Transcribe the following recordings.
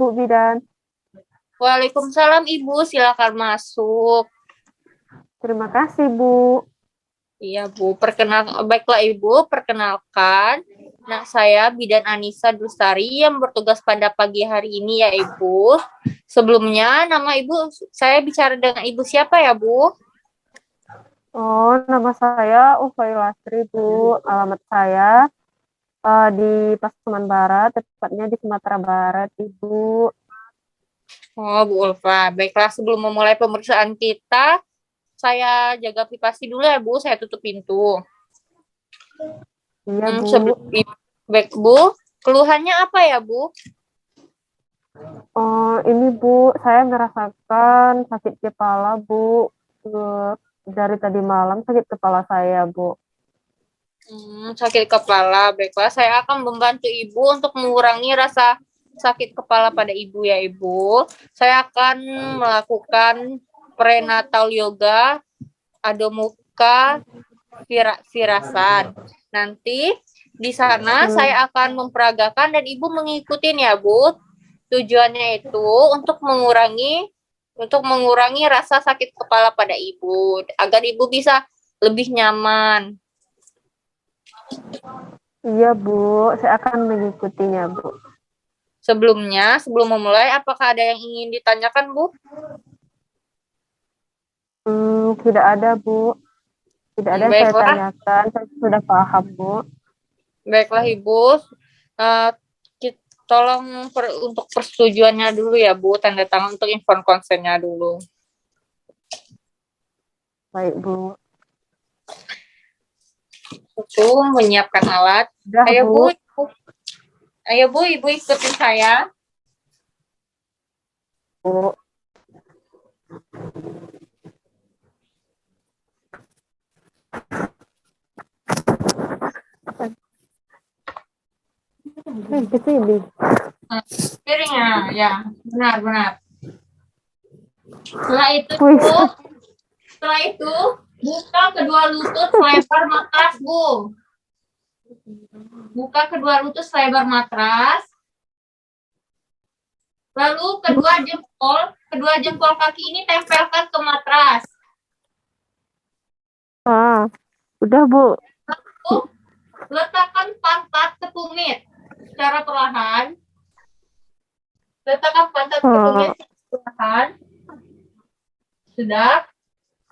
Bu Bidan. Waalaikumsalam Ibu, silakan masuk. Terima kasih Bu. Iya Bu, baiklah Ibu, perkenalkan. Nah, saya Bidan Anissa Dustari yang bertugas pada pagi hari ini ya Ibu. Sebelumnya, nama Ibu, saya bicara dengan Ibu siapa ya Bu? Oh, nama saya Ufai Lasri Bu. Alamat saya di Pasaman Barat, tepatnya di Sumatera Barat Ibu. Oh Bu Ulfa, baiklah sebelum memulai pemeriksaan kita, saya jaga privasi dulu ya Bu, saya tutup pintu. Iya Bu. Baik Bu, keluhannya apa ya Bu? Oh, ini Bu, saya merasakan sakit kepala Bu. Dari tadi malam sakit kepala saya Bu. Sakit kepala, baiklah saya akan membantu Ibu untuk mengurangi rasa sakit kepala pada Ibu ya Ibu. Saya akan melakukan prenatal yoga, Adho Virasana. Nanti di sana saya akan memperagakan dan Ibu mengikutin ya Bu. Tujuannya itu untuk mengurangi rasa sakit kepala pada Ibu agar Ibu bisa lebih nyaman. Iya Bu, saya akan mengikutinya Bu. Sebelum memulai, apakah ada yang ingin ditanyakan Bu? Tidak ada Bu. Tidak ada yang saya tanyakan, saya sudah paham Bu. Baiklah Ibu, tolong untuk persetujuannya dulu ya Bu, tanda tangan untuk inform konsennya dulu. Baik Bu. Itu menyiapkan alat. Sudah, Ayo Bu. Ayo Bu, Ibu ikutin saya. Bu. Ke sini. Piringnya, ya, benar. Setelah itu, buka kedua lutut selebar matras, Bu. Buka kedua lutut selebar matras. Lalu kedua jempol kaki ini tempelkan ke matras. Udah Bu. Lalu letakkan pantat ke tumit secara perlahan. Letakkan pantat ke tumit secara perlahan. Sudah.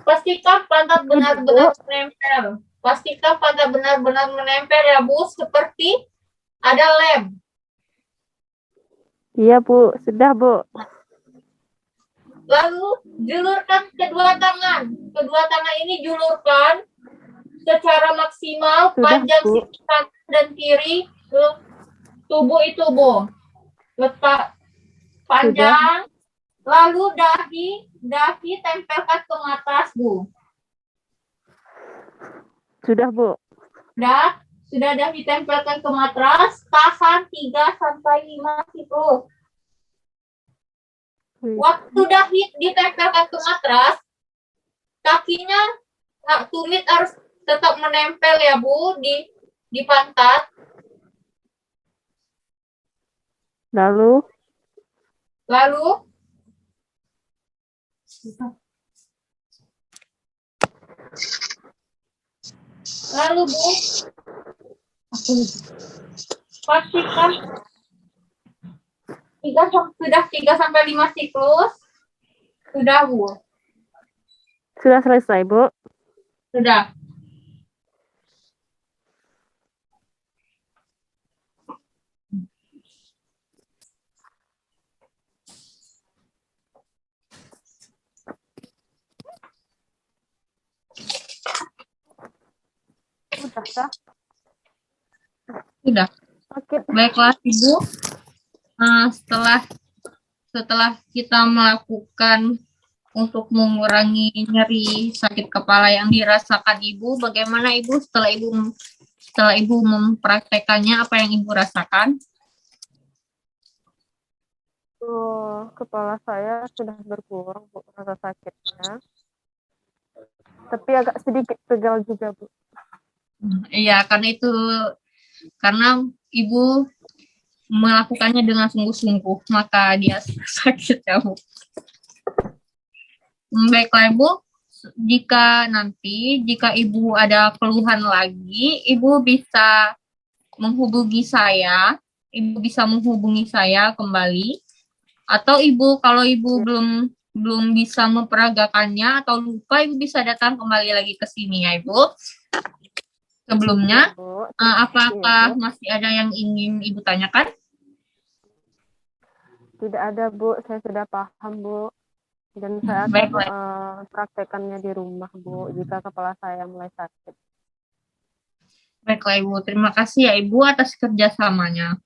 Pastikan pantat benar-benar menempel. Pastikan pantat benar-benar menempel ya Bu, seperti ada lem. Iya Bu, sudah Bu. Lalu julurkan kedua tangan. Kedua tangan ini julurkan secara maksimal, Sudah, panjang Bu. sisi kanan dan kiri ke tubuh itu Bu. Letak panjang. Sudah. Lalu dahi tempelkan ke matras Bu. Sudah Bu. Sudah dahi tempelkan ke matras, tahan 3-5 siklus. Waktu dahi ditempelkan ke matras, kakinya tumit harus tetap menempel ya Bu di pantat. Lalu Bu, pastikan 3-5 siklus. Sudah Bu. Sudah selesai Bu. Sudah. Sudah. Baiklah Ibu. Setelah kita melakukan untuk mengurangi nyeri sakit kepala yang dirasakan Ibu, bagaimana Ibu setelah Ibu mempraktekannya, apa yang Ibu rasakan? Kepala saya sudah berkurang Bu, rasa sakitnya. Tapi agak sedikit pegal juga Bu. Iya, karena Ibu melakukannya dengan sungguh-sungguh, maka dia sakit ya Bu. Baiklah Ibu, jika Ibu ada keluhan lagi, Ibu bisa menghubungi saya. Ibu bisa menghubungi saya kembali. Atau kalau Ibu belum bisa memperagakannya atau lupa, Ibu bisa datang kembali lagi ke sini ya Ibu. Sebelumnya, Iya, Bu. apakah Iya, Bu. masih ada yang ingin Ibu tanyakan? Tidak ada, Bu. Saya sudah paham, Bu. Dan saya akan Baiklah, praktekannya di rumah, Bu, jika kepala saya mulai sakit. baiklah Ibu. Terima kasih ya Ibu atas kerjasamanya.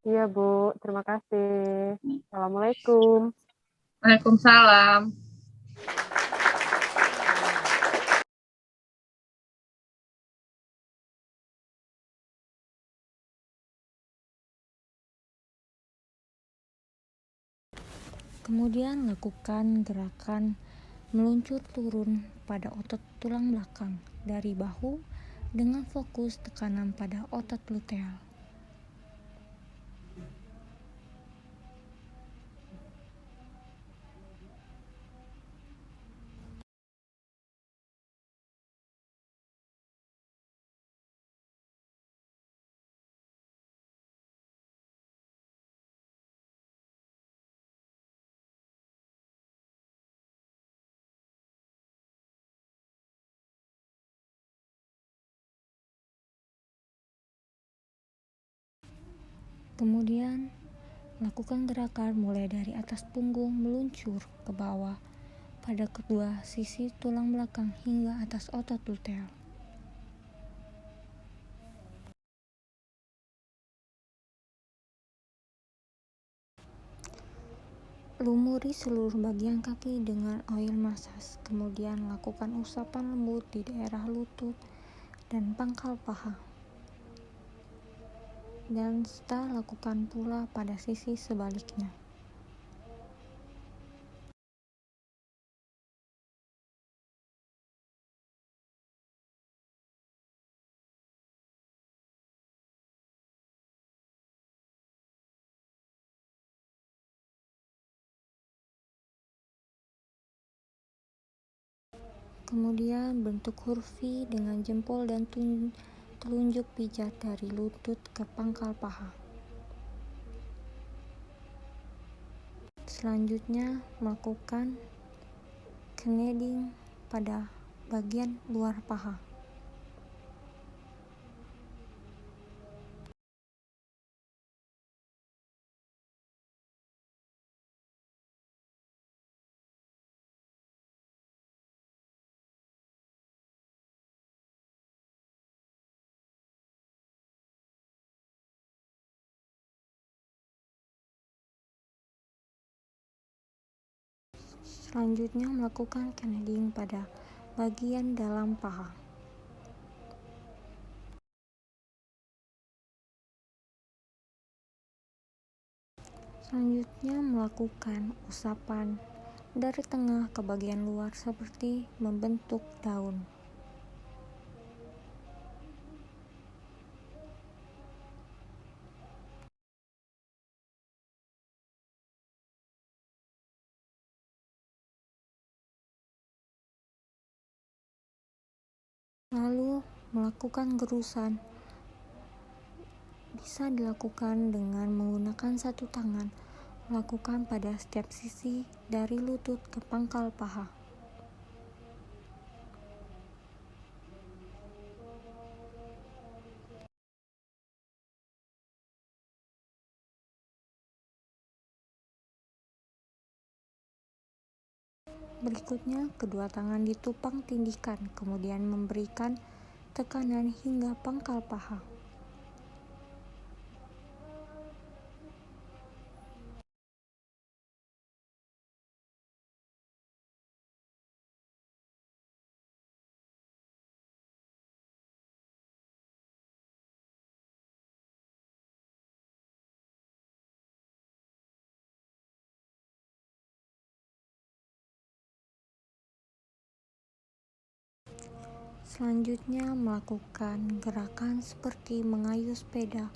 Iya, Bu. Terima kasih. Assalamualaikum. Waalaikumsalam. Kemudian lakukan gerakan meluncur turun pada otot tulang belakang dari bahu dengan fokus tekanan pada otot gluteal. Kemudian lakukan gerakan mulai dari atas punggung meluncur ke bawah pada kedua sisi tulang belakang hingga atas otot gluteal. Lumuri seluruh bagian kaki dengan oil massage, kemudian lakukan usapan lembut di daerah lutut dan pangkal paha. Dan setelah lakukan pula pada sisi sebaliknya. Kemudian bentuk huruf V dengan jempol dan telunjuk pijat dari lutut ke pangkal paha. Selanjutnya, melakukan kneading pada bagian luar paha. Selanjutnya, melakukan kneading pada bagian dalam paha. Selanjutnya, melakukan usapan dari tengah ke bagian luar seperti membentuk daun. Lalu, melakukan gerusan bisa dilakukan dengan menggunakan satu tangan. Lakukan pada setiap sisi dari lutut ke pangkal paha. Berikutnya, kedua tangan ditupang tindihkan, kemudian memberikan tekanan hingga pangkal paha. Selanjutnya, melakukan gerakan seperti mengayuh sepeda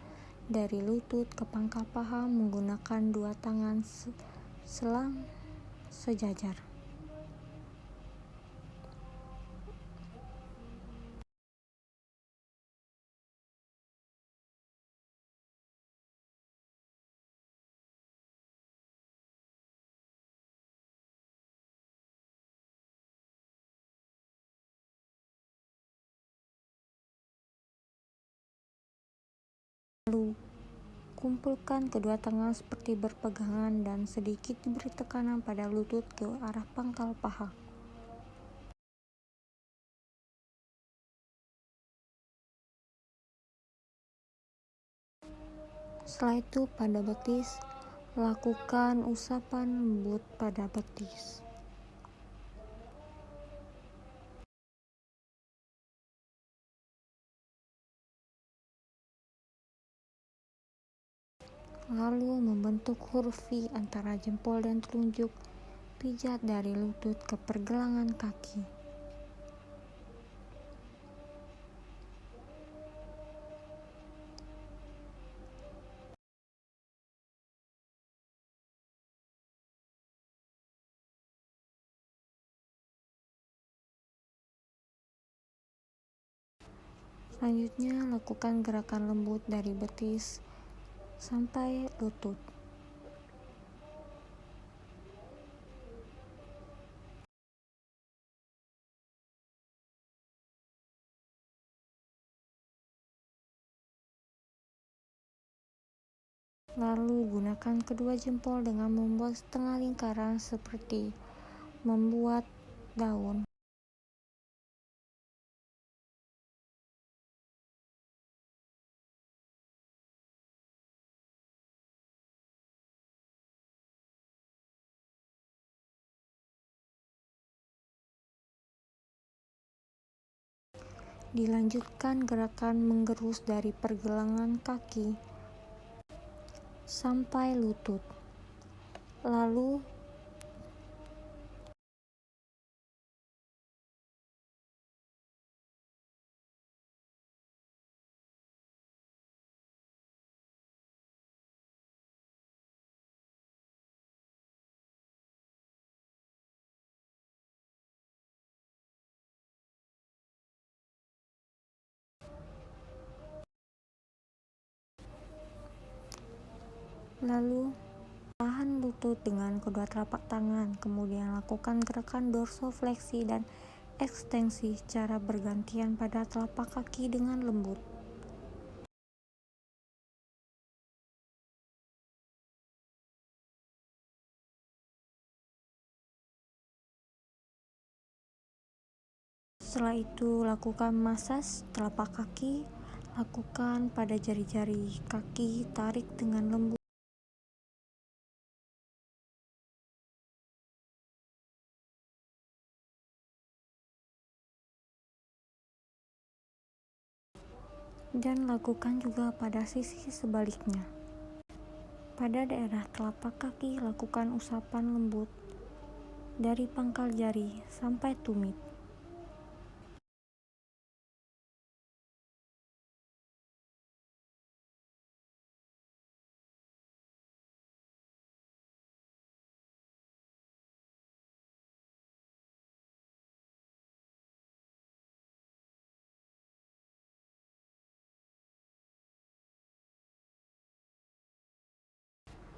dari lutut ke pangkal paha menggunakan dua tangan selang sejajar. Lalu, kumpulkan kedua tangan seperti berpegangan dan sedikit diberi tekanan pada lutut ke arah pangkal paha. Setelah itu, pada betis, lakukan usapan lembut pada betis. Lalu membentuk huruf V antara jempol dan telunjuk, pijat dari lutut ke pergelangan kaki. Selanjutnya, lakukan gerakan lembut dari betis sampai lutut. Lalu gunakan kedua jempol dengan membuat setengah lingkaran seperti membuat daun. Dilanjutkan gerakan menggerus dari pergelangan kaki sampai lutut. Lalu tahan lutut dengan kedua telapak tangan, kemudian lakukan gerakan dorsofleksi dan ekstensi secara bergantian pada telapak kaki dengan lembut. Setelah itu, lakukan masas telapak kaki, lakukan pada jari-jari kaki, tarik dengan lembut. Dan lakukan juga pada sisi sebaliknya. Pada daerah telapak kaki, lakukan usapan lembut dari pangkal jari sampai tumit.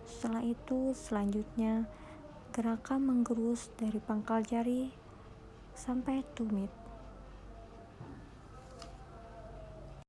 Setelah itu, selanjutnya gerakan menggerus dari pangkal jari sampai tumit.